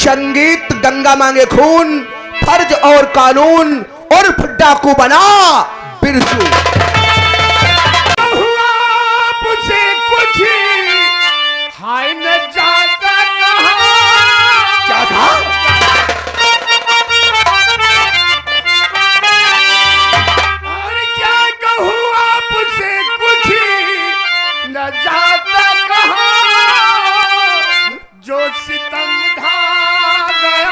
संगीत गंगा मांगे खून, फर्ज और कानून और डाकू बना बिरजू। हुआ मुझे कुछ हाय न जाता कहाँ। क्या था? और क्या कहूँ आपसे कुछ न जाता कहाँ, जो सितम ढा गया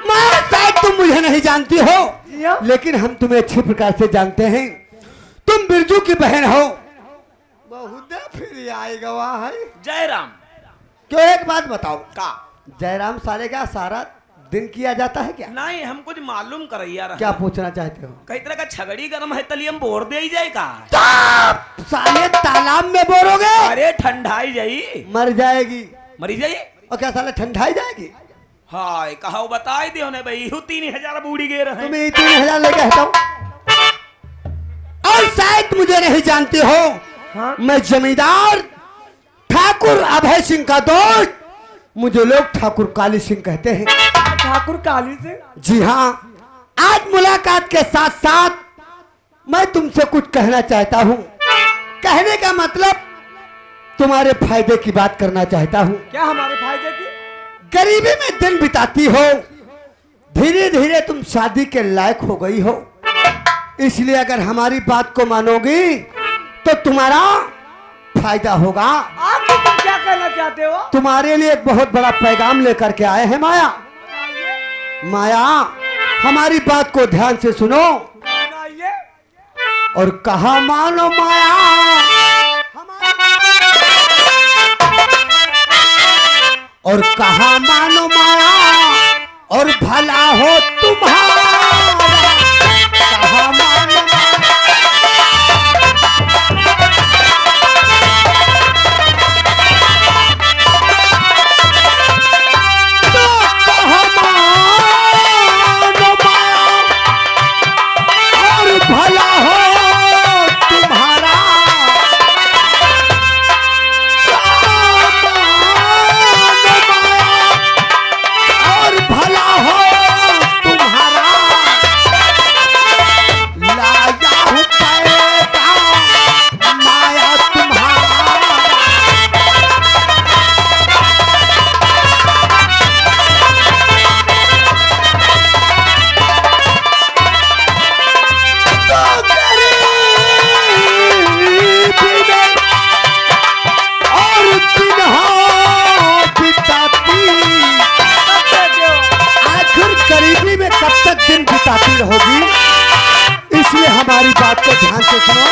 माँ शायद तुम मुझे नहीं जानती हो, लेकिन हम तुम्हें अच्छी प्रकार से जानते हैं। तुम बिरजू की बहन हो। बहुत फिर आएगा वहाँ है जयराम। क्यों, एक बात बताओ, का जयराम साले का सारा दिन किया जाता है क्या? नहीं, हम कुछ मालूम कर यार। क्या पूछना चाहते हो? कई तरह का छगड़ी गर्म है, तली हम बोर दे ही जाएगा। साले तालाब में बोरोगे? अरे ठंडाई जाई। मर जाएगी। मरी जाई। और क्या साले ठंडाई जाएगी? हाय कहा बताई दियो ने भाई, 3000 बूढ़ी गे रहे। तुम्हें 3000 लेके हटाओ। और शायद मुझे नहीं जानते हो। हाँ? मैं जमींदार ठाकुर अभय सिंह का दोस्त। मुझे लोग ठाकुर काली सिंह कहते हैं। ठाकुर काली सिंह? जी हाँ। आज मुलाकात के साथ साथ मैं तुमसे कुछ कहना चाहता हूँ। कहने का मतलब तुम्हारे फायदे की बात करना चाहता हूँ। क्या हमारे फायदे की? गरीबी में दिन बिताती हो, धीरे धीरे तुम शादी के लायक हो गई हो, इसलिए अगर हमारी बात को मानोगी तो तुम्हारा फायदा होगा। आप तुम क्या कहना चाहते हो? तुम्हारे लिए एक बहुत बड़ा पैगाम लेकर के आए हैं माया। माया, हमारी बात को ध्यान से सुनो और कहा मानो माया। और कहा मानो माया और भला हो तुम्हारा। कहा मानो होगी, इसलिए हमारी बात को ध्यान से सुनो।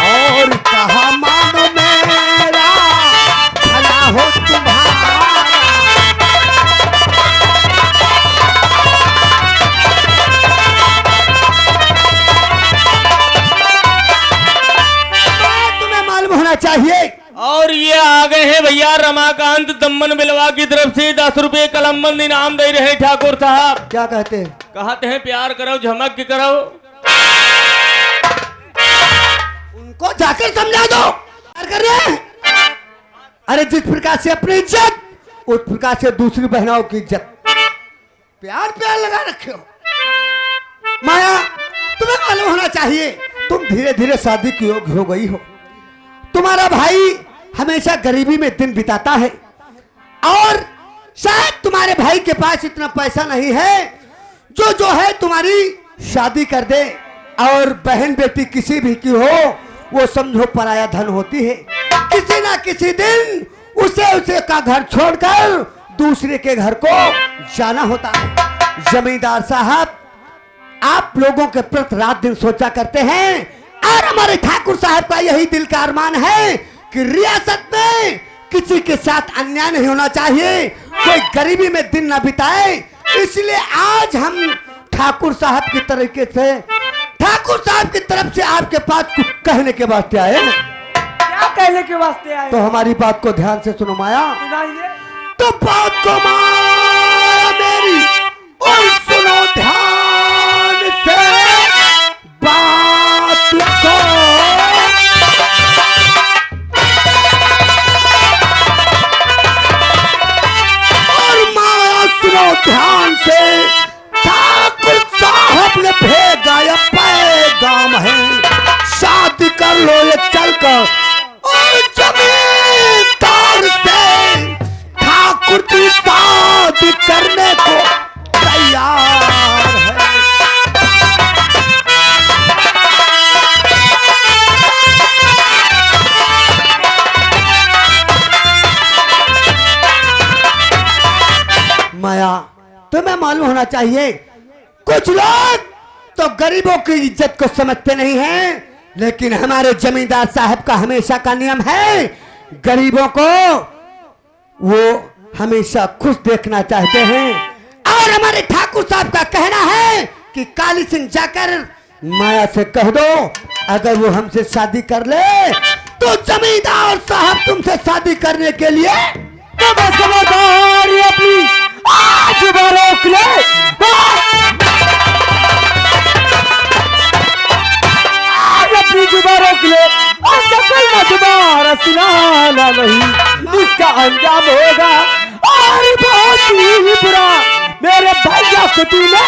और कहा मानो मेरा भला हो तुम्हारा। चाहिए। और ये आ गए हैं भैया रमाकांत दम्मन बिलवा की तरफ से 10 रुपए कलमबंद इनाम दे रहे हैं ठाकुर साहब। क्या कहते हैं? कहते हैं प्यार करो झमक के करो। उनको जाकर समझा दो प्यार कर रहे हैं। अरे जिस प्रकार से अपनी इज्जत उस प्रकार से दूसरी बहनों की इज्जत प्यार प्यार लगा रखे हो। माया, तुम्हें मालूम होना चाहिए तुम धीरे धीरे शादी की योग्य हो गई हो। तुम्हारा भाई हमेशा गरीबी में दिन बिताता है और शायद तुम्हारे भाई के पास इतना पैसा नहीं है जो है तुम्हारी शादी कर दे। और बहन बेटी किसी भी की हो वो समझो पराया धन होती है। किसी ना किसी दिन उसे का घर छोड़कर दूसरे के घर को जाना होता है। जमींदार साहब, आप लोगों के प्रति रात दिन सोचा करते हैं और हमारे ठाकुर साहब का यही दिल का अरमान है कि रियासत में किसी के साथ अन्याय नहीं होना चाहिए, कोई गरीबी में दिन ना बिताए। इसलिए आज हम ठाकुर साहब की तरीके से ठाकुर साहब की तरफ से आपके पास कुछ कहने के वास्ते आए। क्या कहने के वास्ते आए? तो हमारी बात को ध्यान से सुनो माया। सुनाइए। तो सुनो बात को माया मेरी, और सुनो ध्यान से बात को। और माया सुनो ध्यान से, ठाकुर साहब ने भेजा यह पैगाम है, शादी कर लो ये चलकर, और जमींदार से ठाकुर की शादी करने को तैयार है। माया, तुम्हें मालूम होना चाहिए, कुछ लोग तो गरीबों की इज्जत को समझते नहीं हैं, लेकिन हमारे जमींदार साहब का हमेशा का नियम है, गरीबों को वो हमेशा खुश देखना चाहते हैं। और हमारे ठाकुर साहब का कहना है कि काली सिंह जाकर माया से कह दो, अगर वो हमसे शादी कर ले तो जमींदार साहब तुमसे शादी करने के लिए तो बस समझदारी अपनी आज रोक ले। अपनी जुबान रोक ले, और सकल दोबारा सुनाना नहीं, इसका अंजाम होगा और बहुत ही बुरा। मेरे भैया को तूने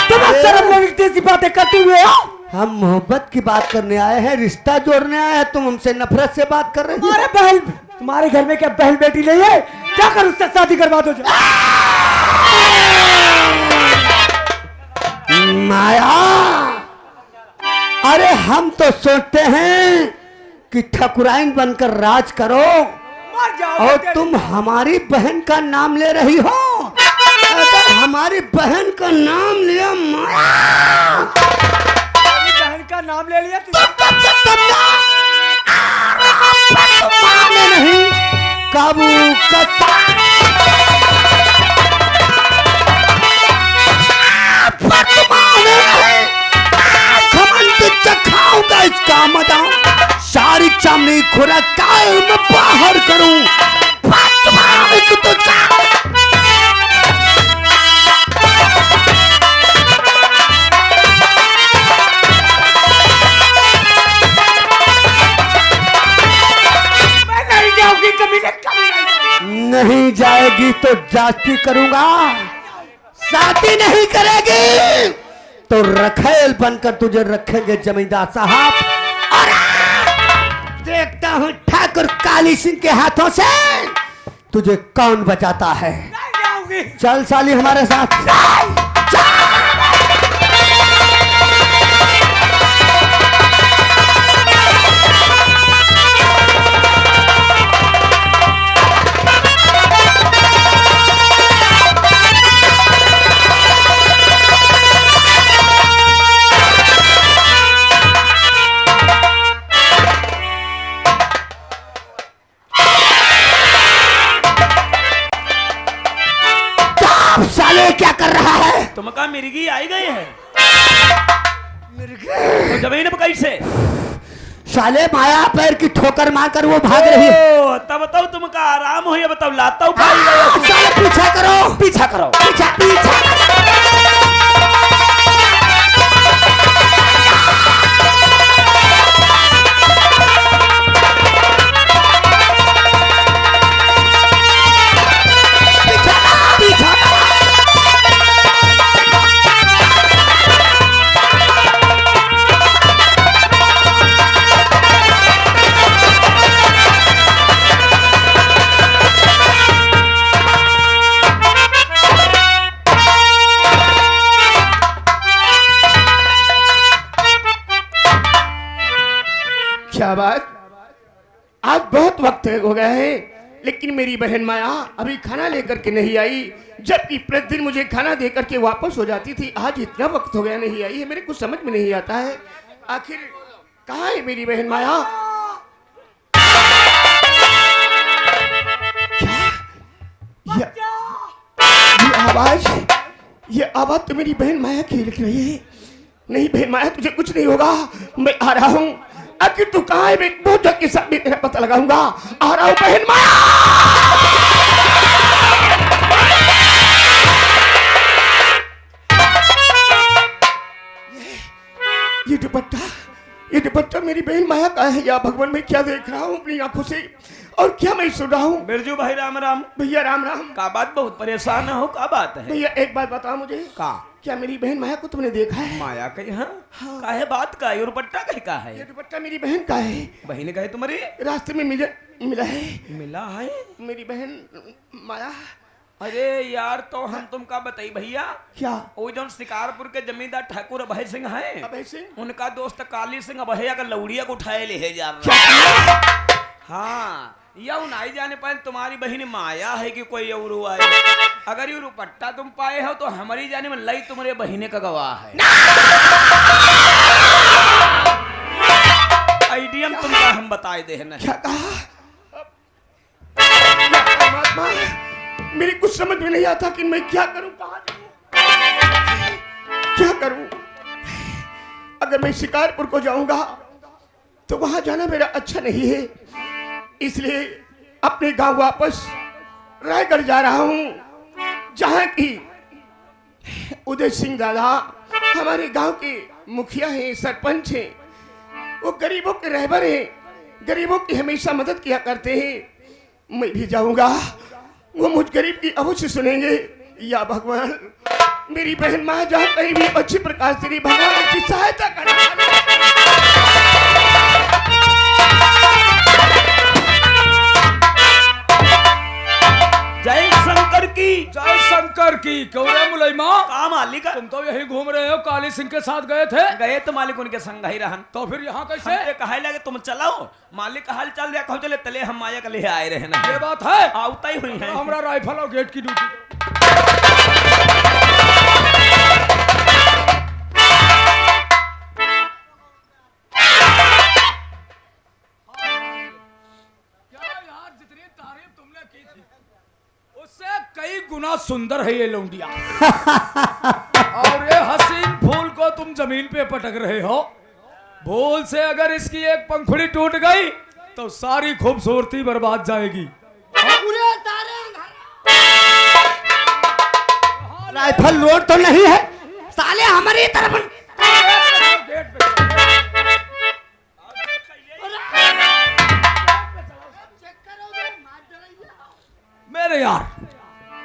तुम शर्म लगती ऐसी बातें करते हुए हो। हम मोहब्बत की बात करने आए हैं, रिश्ता जोड़ने आए हैं, तुम हमसे नफरत से बात कर रहे हो। अरे बहन, तुम्हारे घर में क्या बहन बेटी नहीं है? क्या कर उससे शादी करवा दो। माया, अरे हम तो सोचते हैं कि ठकुराइन बनकर राज करो, और तुम हमारी बहन का नाम ले रही हो। अगर हमारी बहन का नाम लिया, माया बहन का नाम ले लिया तो माने नहीं, काबू खाऊंगा इसका मदाम, सारी चमड़ी खुरा काल में बाहर करूं। नहीं जाएगी तो जाती करूंगा, शादी नहीं करेगी तो रखेल बनकर तुझे रखेंगे जमींदार साहब। और देखता हूं ठाकुर काली सिंह के हाथों से तुझे कौन बचाता है। चल साली हमारे साथ। साले क्या कर रहा है? तुम कहा मिर्गी आई गई है? तो जमीन पर कैसे? साले माया पैर की ठोकर मारकर वो भाग रही है। तब बताओ तुम का आराम हो या बताओ लाता हूँ। साले पीछा करो, पीछा करो, पीछा पीछा। क्या बात, आज बहुत वक्त हो गया है, लेकिन मेरी बहन माया अभी खाना लेकर के नहीं आई, जबकि प्रतिदिन मुझे खाना देकर के वापस हो जाती थी। आज इतना वक्त हो गया नहीं आई है, मेरे कुछ समझ में नहीं आता है, आखिर कहाँ है मेरी बहन माया? ये आवाज तो मेरी बहन माया की लग रही है। नहीं बहन माया, तुझे कुछ नहीं होगा, मैं आ रहा हूँ। आखिर तू कहाँ है? मैं बहुत जल्द के साथ भी तेरा पता लगाऊंगा। आ रहा हूँ बहन माया। ये दुपट्टा मेरी बहन माया का है। या भगवान, मैं क्या देख रहा हूँ अपनी आंखों से और क्या मैं सुन रहा हूँ? बिरजू भाई राम राम। भैया राम राम। का बात, बहुत परेशान हो, का बात है? भैया एक बात बताओ मुझे, का क्या मेरी बहन माया को तुमने देखा है? माया का यहाँ काहे बात का है? और दुपट्टा कहीं का है? ये दुपट्टा मेरी बहन का है। बहन कहे तुम्हारी? रास्ते में मिला है। मिला है मेरी बहन माया। अरे यार, तो हम तुमका बताई भैया, क्या? वो जो शिकारपुर के जमींदार ठाकुर अभय सिंह है, अभय सिंह? उनका दोस्त काली सिंह अभैया का लौड़िया को उठाए ले जा क्या? हाँ, या नहीं जाने पाए तुम्हारी बहन माया है कि कोई और आए। अगर ये दुपट्टा तुम पाए हो तो हमारी जाने में लई तुम्हारे बहने का गवाह है। आइडियम तुमका हम बताए दे ना। क्या कहा? परमात्मा, मेरी कुछ समझ में नहीं आता कि मैं क्या करूं, कहाँ जाऊं, क्या करूं। अगर मैं शिकारपुर को जाऊंगा तो वहां जाना मेरा अच्छा नहीं है, इसलिए अपने गांव वापस रायगढ़ जा रहा हूं, जहां की उदय सिंह दादा हमारे गांव के मुखिया हैं, सरपंच हैं। वो गरीबों के रहबर हैं, गरीबों की हमेशा मदद किया करते हैं। मैं भी जाऊंगा, वो मुझ गरीब की अवश्य सुनेंगे। या भगवान, मेरी बहन माँ जहाँ कहीं भी अच्छी प्रकार से भगवान की सहायता करना। जय शंकर की। जय शंकर की। क्यों रे मुलैमा, का मालिक? तुम तो यही घूम रहे हो, काली सिंह के साथ गए थे? गए तो मालिक उनके संग ही रहन। तो फिर यहाँ कैसे? हमसे कहा लगे तुम चलाओ, मालिक का हाल चल दिया, कहो चले तले हम माया के लिए आए रहे ना। ये बात है? आवता ही हुई है। हमारा राइफल और गेट की ड्यूटी। उससे कई गुना सुंदर है ये लौंडिया। और ये हसीन फूल को तुम जमीन पे पटक रहे हो। भूल से अगर इसकी एक पंखुड़ी टूट गई तो सारी खूबसूरती बर्बाद जाएगी। राइफल लोड तो नहीं है साले हमारी तरफ। मेरे यार,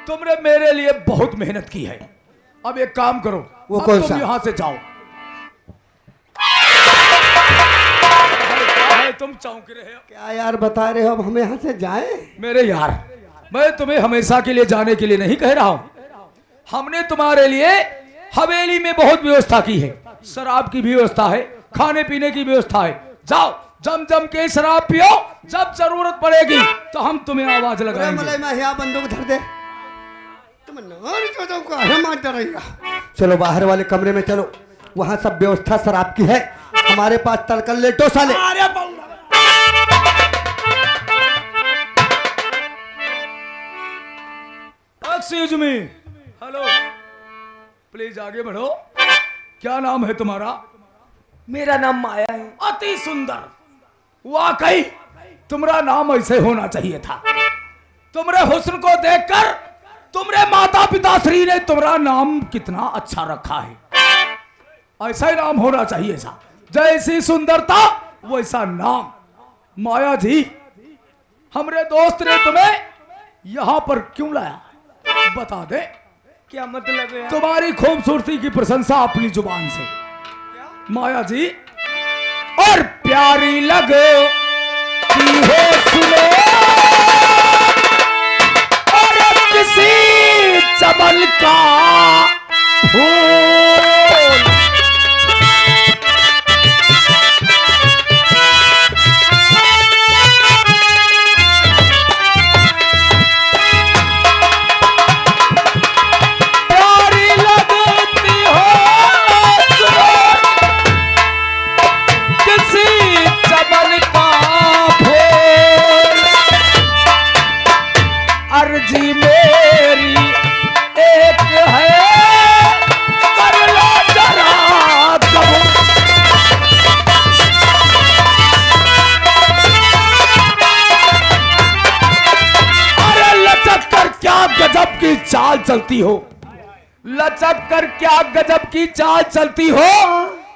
तुमने मेरे लिए बहुत मेहनत की है। अब एक काम करो, वो अब कौन तुम सा? यहाँ से जाओ। तुम चौंक रहे हो क्या यार बता रहे हो, अब हमें यहाँ से जाएं? मेरे यार, मैं तुम्हें हमेशा के लिए जाने के लिए नहीं कह रहा हूँ। हमने तुम्हारे लिए हवेली में बहुत व्यवस्था की है, शराब की भी व्यवस्था है, खाने पीने की व्यवस्था है। जाओ, जम जम के शराब पियो, जब जरूरत पड़ेगी तो हम तुम्हें आवाज लगाएंगे। बंदूक धर दे। तुम मार डरेगा। चलो बाहर वाले कमरे में चलो, वहाँ सब व्यवस्था शराब की है। हमारे पास तलकल लेटो साले। एक्सक्यूज मी, हेलो, प्लीज आगे बढ़ो। क्या नाम है तुम्हारा? मेरा नाम माया है। अति सुंदर, वाकई तुम्हारा नाम ऐसे होना चाहिए था। तुम्हारे हुस्न को देखकर तुम्हारे माता पिता श्री ने तुम्हारा नाम कितना अच्छा रखा है। ऐसा ही नाम होना चाहिए सा, जैसी सुंदरता वैसा नाम। माया जी, हमरे दोस्त ने तुम्हें यहां पर क्यों लाया बता दे। क्या मतलब है? तुम्हारी खूबसूरती की प्रशंसा अपनी जुबान से माया जी, और प्यारी लगती हो सुनो और किसी चमन का फूल। प्यारी लगती हो सुनो किसी चमन का फूल। अर्जी मेरी एक है, कर लो चलती हो, लचक कर क्या गजब की चाल चलती हो।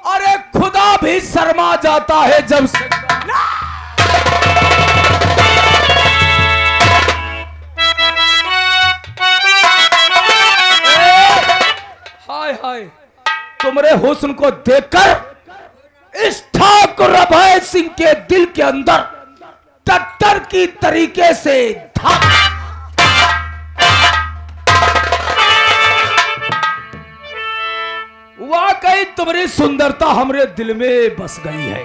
अरे खुदा भी शर्मा जाता है जब से। हाय हाय, तुम्हारे हुस्न को देखकर इस ठाकुर अभय सिंह के दिल के अंदर टट्टर की तरीके से वाकई तुम्हारी सुंदरता हमारे दिल में बस गई है।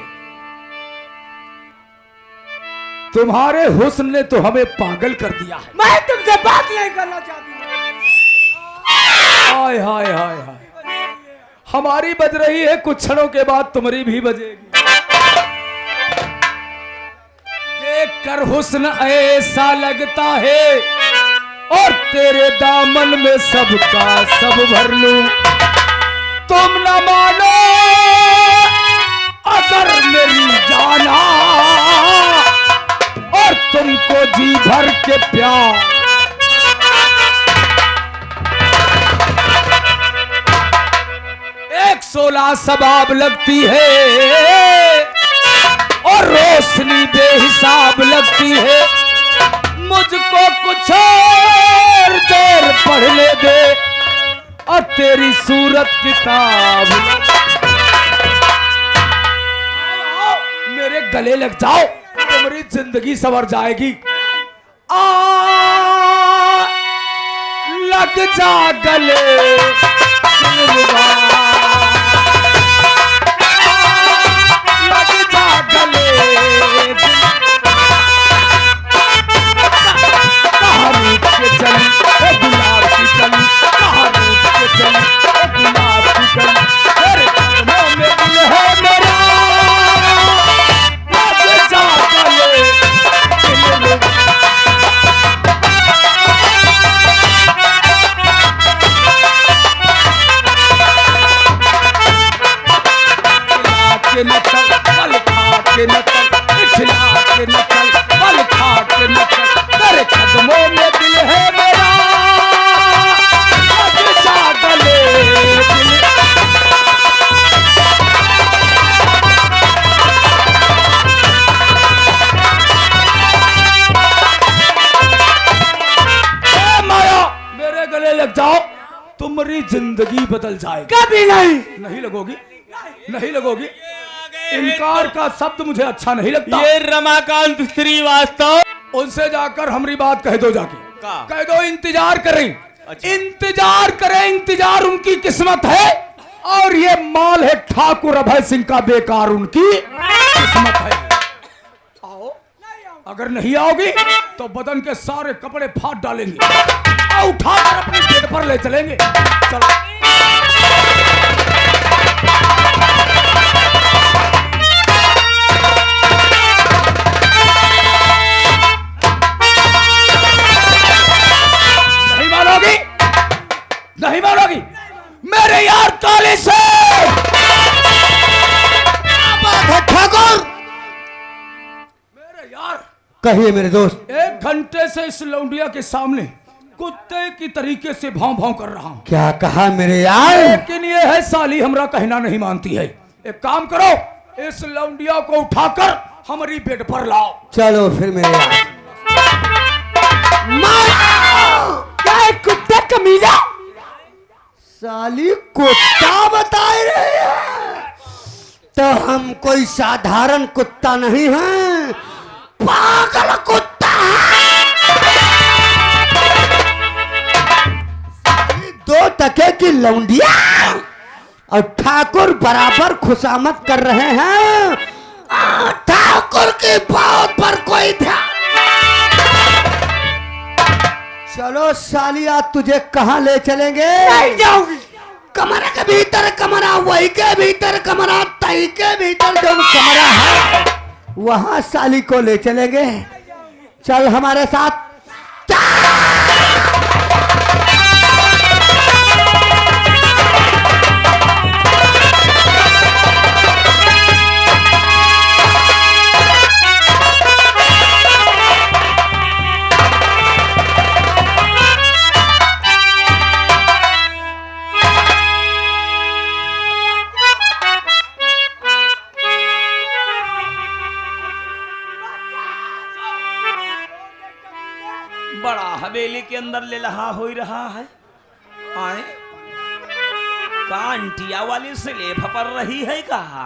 तुम्हारे हुस्न ने तो हमें पागल कर दिया है। मैं तुमसे बात नहीं करना चाहती। हाय हाय हाय हाय, हमारी बज रही है, कुछ क्षणों के बाद तुम्हारी भी बजेगी। देख कर हुस्न ऐसा लगता है और तेरे दामन में सबका सब भर लूं। तुम न मानो अगर मेरी जाना और तुमको जी भर के प्यार। एक 16 सबाब लगती है और रोशनी बेहिसाब लगती है। मुझको कुछ और देर पढ़ने दे और तेरी सूरत किताब मेरे गले लग जाओ, तुम्हारी जिंदगी संवर जाएगी। लग जा गले दिलरुबा, लग जा गले कहाँ रूठ के चली गुलाब की कली, कहाँ रूठ के चली गुलाब की कली। तेरे कदमों में दिल है मेरा, लग जा गले दिलरुबा। के नकल बल खा के नकल, खिला के नकल बल खा के नकल। तेरे कदमों में दिल है मेरा, लग जा गले दिल। माया मेरे गले लग जाओ, तुम्हारी जिंदगी बदल जाएगी। कभी नहीं। नहीं लगोगी, नहीं लगोगी। इनकार का शब्द मुझे अच्छा नहीं लगता। ये रमाकांत श्रीवास्तव, उनसे जाकर हमारी बात कह दो, जाके का? कह दो इंतजार करें। अच्छा। इंतजार करें, इंतजार उनकी किस्मत है और ये माल है ठाकुर अभय सिंह का, बेकार उनकी किस्मत है। आओ, अगर नहीं आओगी तो बदन के सारे कपड़े फाड़ डालेंगे और उठाकर अपने पेट पर ले चलेंगे। चलो नहीं मानोगी मेरे यार काली से। क्या बात है ठाकुर? मेरे यार कहिए मेरे दोस्त। 1 घंटे से इस लौंडिया के सामने कुत्ते की तरीके से भाव भाव कर रहा हूं। क्या कहा मेरे यार? लेकिन ये है साली हमरा कहना नहीं मानती है। एक काम करो, इस लौंडिया को उठाकर हमारी बेड पर लाओ। चलो फिर मेरे यार। क्या कुत्ता कमीना, साली कुत्ता बताए रहे हैं तो हम कोई साधारण कुत्ता नहीं हैं, पागल कुत्ता है। साली 2 टके की लौंडिया और ठाकुर बराबर खुशामद कर रहे हैं। ठाकुर की बात पर कोई ध्यान। चलो सालिया, तुझे कहाँ ले चलेंगे? नहीं जाऊंगी। कमरा के भीतर कमरा, वही के भीतर कमरा, तई के भीतर जो कमरा है वहां साली को ले चलेंगे। चल हमारे साथ। हवेली के अंदर ले रहा हो रहा है आए का अंटिया वाली स्लेब पर रही है कहा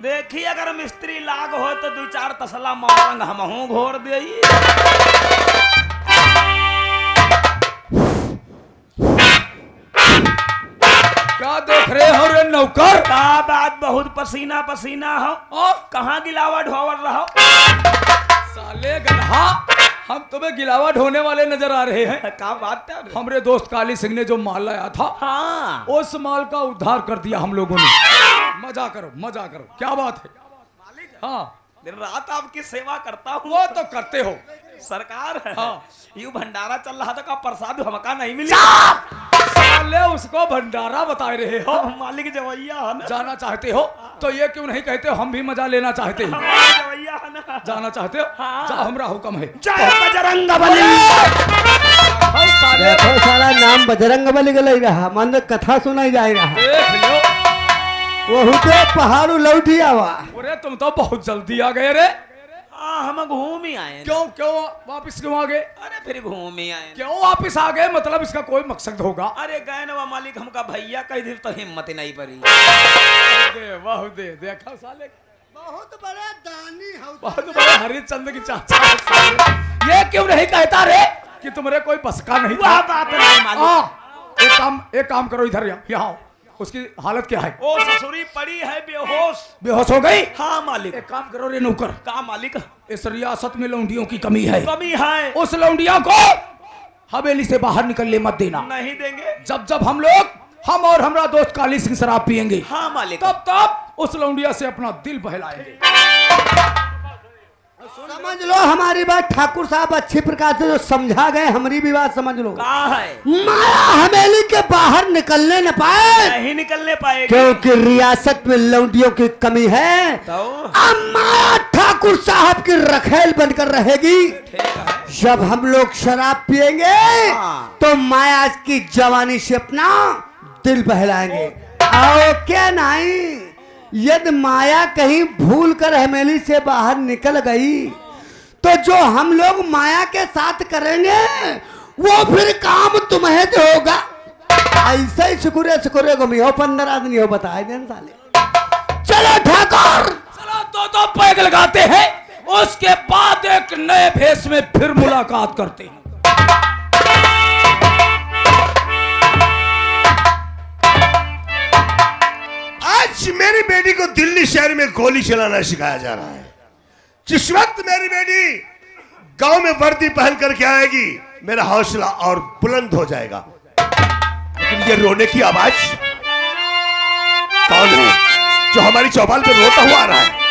देखी अगर मिस्त्री लाग हो तो 2-4 तसला मोरंग हमहू घोर दे क्या देख रहे हो रे नौकर? का बात बहुत पसीना पसीना हो और कहाँ गिलावा ढोवर रहो साले गधा, हम तुम्हें गिलावा ढोने वाले नजर आ रहे हैं। का बात है हमरे दोस्त काली सिंह ने जो माल लाया था, हाँ उस माल का उद्धार कर दिया हम लोगों ने। मजा करो मजा करो, क्या बात है? हाँ दिन रात आपकी सेवा करता हूँ। वो तो करते हो सरकार है हाँ। यू भंडारा चल रहा था का प्रसाद हमका नहीं मिली साले उसको भंडारा बता रहे हो। मालिक जवैया है ना जाना चाहते हो तो ये क्यों नहीं कहते हो हम भी मजा लेना चाहते हैं? हमारा जवैया है ना जाना चाहते हो? हाँ। जाओ, हमरा हुक्म है। जय बजरंग बली हम साले देखो साला नाम बजरंग बली के लग रहा, मन कथा सुनाई जा रहा। देख लो। वो हुते पहाड़ू लौटी आवा। अरे तुम तो बहुत जल्दी आ गए रे। हाँ हम घूम ही आए क्यों क्यों वापिस क्यों आ गए? अरे फिर घूम ही आए क्यों वापिस आ गए? मतलब इसका कोई मकसद होगा। अरे गए ना मालिक हमका भैया कह दी तो हिम्मत नहीं पड़ी दे वाह दे देखा साले बहुत बड़ा दानी है। बहुत बड़े हरिश्चंद्र की चाचा है साले। ये क्यों नहीं कहता रे कि तुम्हारे कोई बस का नहीं था? वह बात नहीं मालिक एक काम करो, इधर यहाँ आओ। उसकी हालत क्या है? ओ ससुरी पड़ी है बेहोश बेहोश हो गई? हाँ मालिक एक काम करो रे नौकर, का मालिक इस रियासत में लौंडियों की कमी है। कमी है उस लौंडिया को हवेली से बाहर निकलने मत देना। नहीं देंगे जब जब हम और हमारा दोस्त काली सिंह शराब पियेंगे, हाँ मालिक तब तब उस लौंडिया से अपना दिल बहलाएंगे। समझ लो हमारी बात, ठाकुर साहब अच्छी प्रकार से जो समझा गए, हमारी भी बात समझ लो। कहा है माया हवेली के बाहर निकलने न पाए नहीं निकलने पाएगी क्योंकि रियासत में लौंडियों की कमी है। तो अब माया ठाकुर साहब की रखेल बनकर रहेगी। ठीक है जब हम लोग शराब पिएंगे हाँ। तो माया की जवानी से अपना दिल बहलाएंगे। आओ क्या नहीं, यदि माया कहीं भूल कर हवेली से बाहर निकल गई तो जो हम लोग माया के साथ करेंगे वो फिर काम तुम्हें जो होगा। ऐसे ही शुक्र घूमी हो 15 दिन हो बताए देन साले। चलो ठाकुर चलो दो पैग लगाते हैं, उसके बाद एक नए भेष में फिर मुलाकात करते हैं। आज मेरी बेटी को दिल्ली शहर में गोली चलाना सिखाया जा रहा है। जिस वक्त मेरी बेटी गांव में वर्दी पहन करके आएगी मेरा हौसला और बुलंद हो जाएगा। लेकिन ये रोने की आवाज कौन है जो हमारी चौपाल पे रोता हुआ आ रहा है?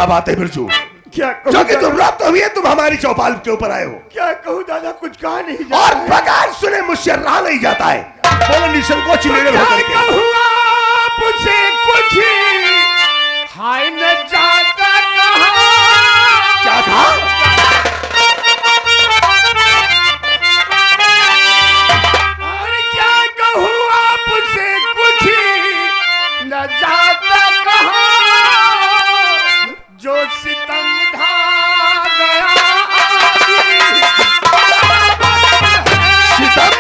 क्या बात है बिरजू? क्या कहूं जो कि तुम दादा? रब्त हुई है, तुम हमारी चौपाल के ऊपर आए हो क्या कहूं दादा, कुछ कहा नहीं और जाता है। बगैर सुने मुझसे रहा नहीं जाता है। बोलो निसंकोच निडर क्या होकर के। कहूं आपसे कुछ हाय न जाता कहाँ। क्या कहा? और क्या कहूं आपसे कुछ न जाता कहाँ। जो सितम ढा गया आदमी। सितम?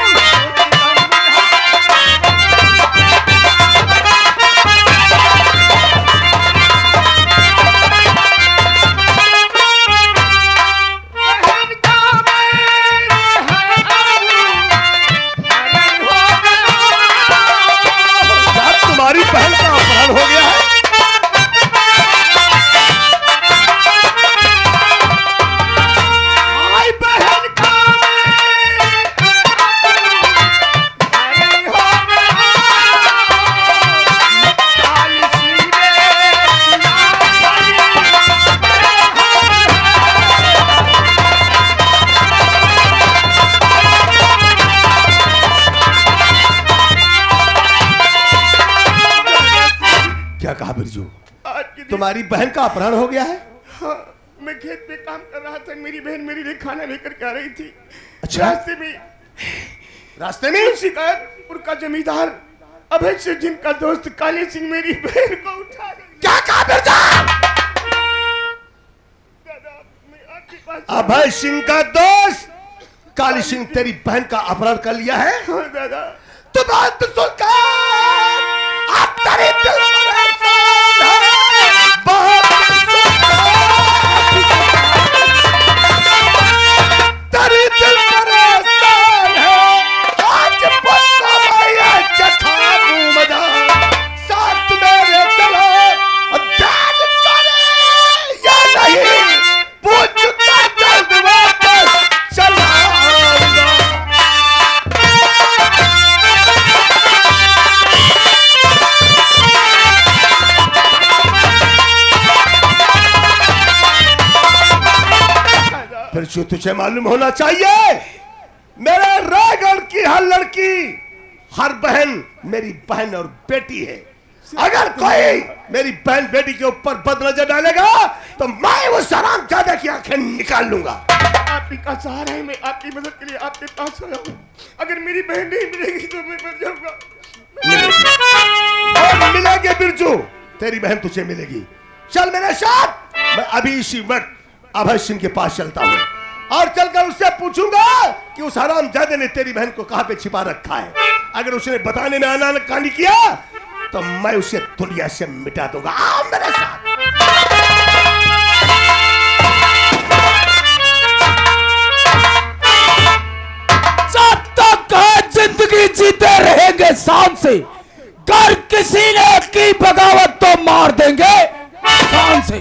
बहन का मेरे हरण हो गया। क्या तुम्हारी बहन का अपहरण हो गया है? हाय बहन का मेरे हरण हो गया। काल सीने क्या कहा बिरजू? आज के दिन तुम्हारी बहन का अपहरण हो गया है? हाँ, मैं खेत में काम कर रहा था, मेरी बहन मेरे लिए खाना लेकर के आ रही थी। अच्छा। रास्ते में शिकायतपुर का जमींदार अभय सिंह जिनका दोस्त काले सिंह मेरी बहन को उठा ले। क्या कहा बिरजू? दादा, मैं आपके पास अभय सिंह का दोस्त काली सिंह तेरी बहन का अपहरण कर लिया है? हाँ दादा। तो बात सुनकर अब तेरे दिल पर एहसान है। बात तेरे दिल पर एहसान है। आज बच्चा भैया चखा दूं मजा, साथ मेरे चलो जान करे या नहीं, पूछता जल्द वापस चला आऊंगा। फिर जो तुझे मालूम होना चाहिए, मेरे रायगढ़ की हर लड़की, हर बहन मेरी बहन और बेटी है। अगर कोई मेरी बहन बेटी के ऊपर बद नजर डालेगा तो मैं वो हरामजादा की आंखें निकाल लूंगा। आप ही का सहारा है, मैं आपकी मदद के लिए आपके पास आया हूँ। अगर मेरी बहन नहीं मिलेगी तो मैं मर जाऊंगा। और मिलेगी बिरजू, तेरी बहन तुझे मिलेगी। चल मेरे साथ, मैं अभी इसी वक्त अभय सिंह के पास चलता हूँ और चलकर उससे पूछूंगा कि उस हरामजादे ने तेरी बहन को कहां पे छिपा रखा है। अगर उसने बताने में आनाकानी किया तो मैं उसे दुनिया से मिटा दूंगा। आओ मेरे साथ। जब तक जिंदगी जीते रहेंगे शान से, कर किसी ने की बगावत तो मार देंगे शान से।